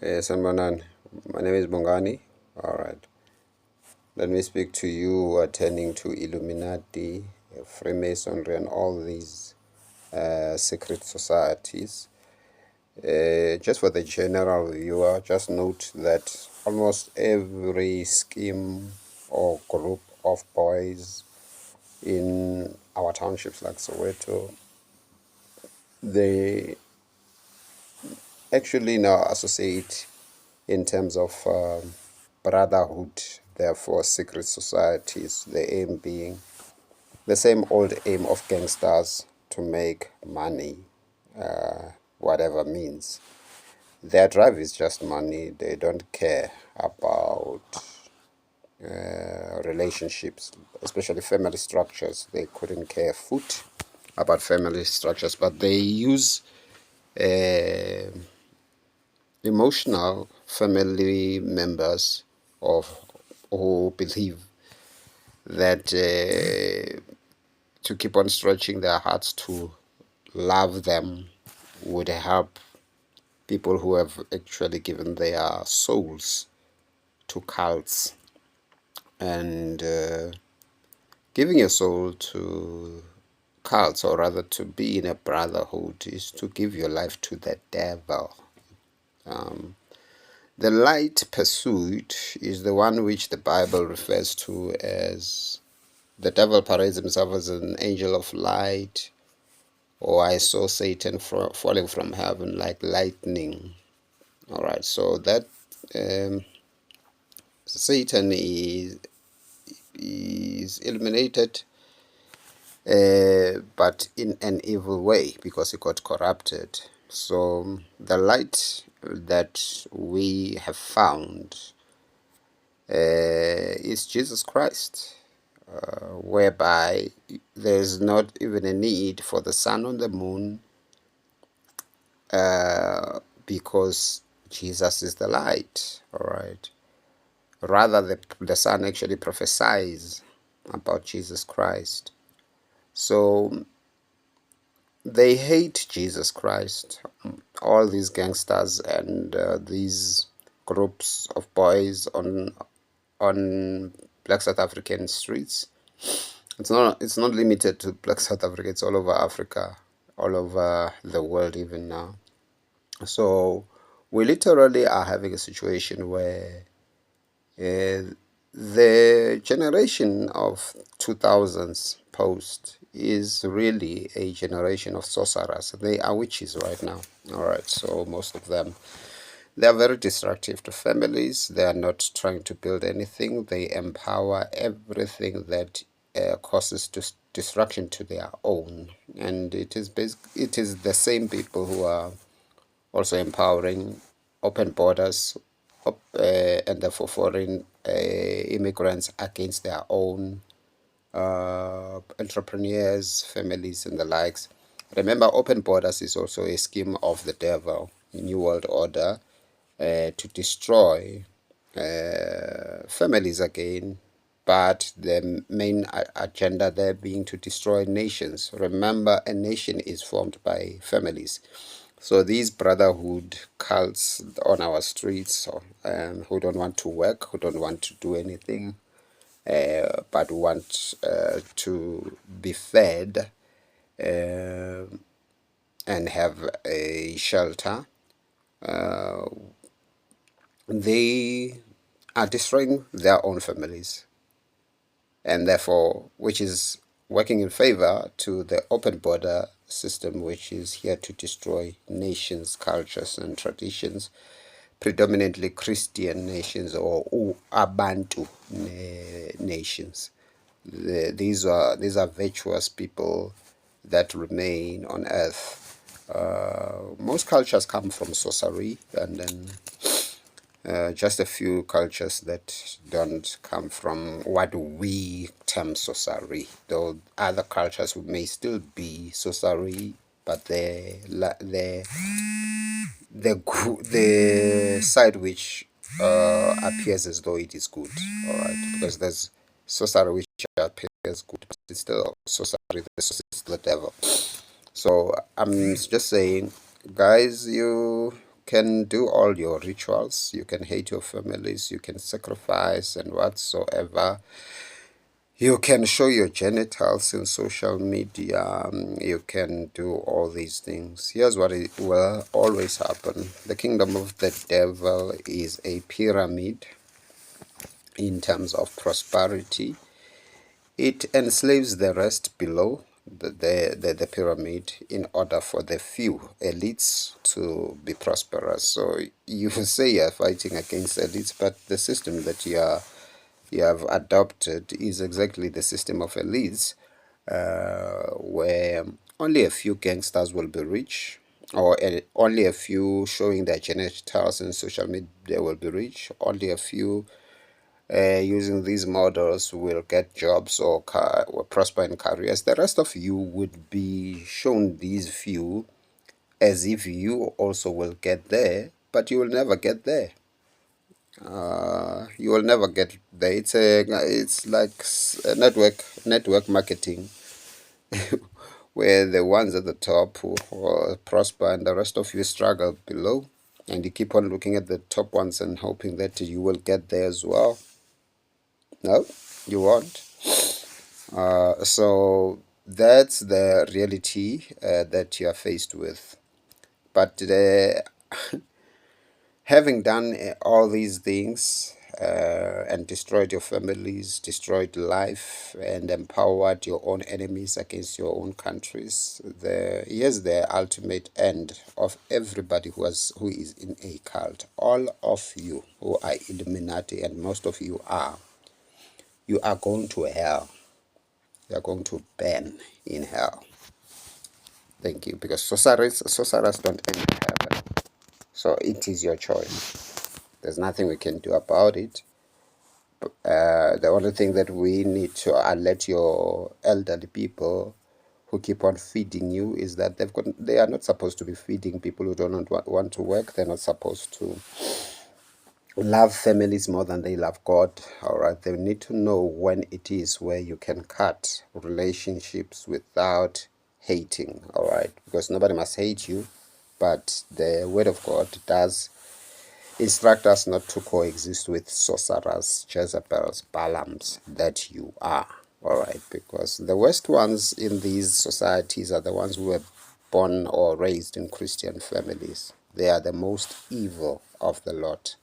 Sanbanan, my name is Bongani. All right. Let me speak to you attending to Illuminati, Freemasonry, and all these secret societies. Just for the general viewer, just note that almost every scheme or group of boys in our townships like Soweto, they actually now associate in terms of brotherhood, therefore secret societies, the aim being the same old aim of gangsters to make money, whatever means. Their drive is just money. They don't care about relationships, especially family structures. They couldn't care a foot about family structures, but they use uh, emotional family members of who believe that to keep on stretching their hearts to love them would help people who have actually given their souls to cults. And giving your soul to cults, or rather to be in a brotherhood, is to give your life to the devil. The light pursuit is the one which the Bible refers to as the devil parades himself as an angel of light, or I saw Satan falling from heaven like lightning. All right, so that Satan is eliminated, but in an evil way because he got corrupted. So the light that we have found is Jesus Christ, whereby there's not even a need for the sun or the moon, because Jesus is the light. All right. Rather, the sun actually prophesies about Jesus Christ. So they hate Jesus Christ. All these gangsters and these groups of boys on Black South African streets. It's not limited to Black South Africa. It's all over Africa, all over the world even now. So we literally are having a situation where the generation of 2000s post is really a generation of sorcerers. They are witches right now. All right, so most of them, they are very destructive to families. They are not trying to build anything. They empower everything that causes destruction to their own. And it is the same people who are also empowering open borders, and therefore foreign immigrants against their own entrepreneurs, families, and the likes. Remember, open borders is also a scheme of the devil, New World Order, to destroy families again, but the main agenda there being to destroy nations. Remember, a nation is formed by families. So these brotherhood cults on our streets, who don't want to work, who don't want to do anything, but want to be fed and have a shelter, they are destroying their own families, and therefore, which is working in favor to the open border system, which is here to destroy nations, cultures, and traditions, predominantly Christian nations or Abantu nations. These are virtuous people that remain on earth. Most cultures come from sorcery, and then just a few cultures that don't come from what we term sorcery, though other cultures may still be sorcery, but the side which appears as though it is good. All right, because there's sorcery which appears good, but it's still sorcery. The sorcery is the devil. So I'm just saying, guys, you can do all your rituals, you can hate your families, you can sacrifice and whatsoever. You can show your genitals in social media. You can do all these things. Here's what it will always happen. The kingdom of the devil is a pyramid in terms of prosperity. It enslaves the rest below the pyramid in order for the few elites to be prosperous. So you say you're fighting against elites, but the system that you have adopted is exactly the system of elites, where only a few gangsters will be rich, or only a few showing their genitals in social media will be rich, only a few using these models will get jobs or prosper in careers. The rest of you would be shown these few as if you also will get there, but you will never get there. You will never get there. It's like network marketing, where the ones at the top who prosper and the rest of you struggle below, and you keep on looking at the top ones and hoping that you will get there as well. No, you won't. So that's the reality that you are faced with. But having done all these things and destroyed your families, destroyed life, and empowered your own enemies against your own countries, here's the ultimate end of everybody who is in a cult. All of you who are Illuminati, and most of you are going to hell. You are going to burn in hell. Thank you. Because sorcerers don't end in heaven. So it is your choice. There's nothing we can do about it. The only thing that we need to alert your elderly people who keep on feeding you is that they are not supposed to be feeding people who don't want to work. They're not supposed to love families more than they love God. All right, they need to know when it is where you can cut relationships without hating. All right, because nobody must hate you, but the word of God does instruct us not to coexist with sorcerers, Jezebels, Balaams that you are. All right, because the worst ones in these societies are the ones who were born or raised in Christian families. They are the most evil of the lot.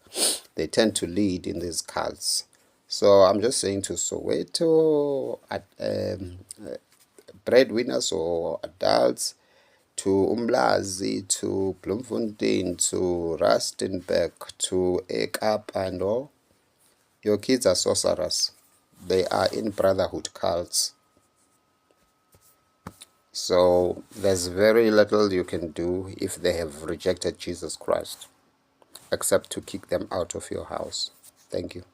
They tend to lead in these cults. So I'm just saying to Soweto breadwinners or adults, to Umlazi, to Bloemfontein, to Rustenburg, to Ekap and all, your kids are sorcerers. They are in brotherhood cults. So there's very little you can do if they have rejected Jesus Christ, except to kick them out of your house. Thank you.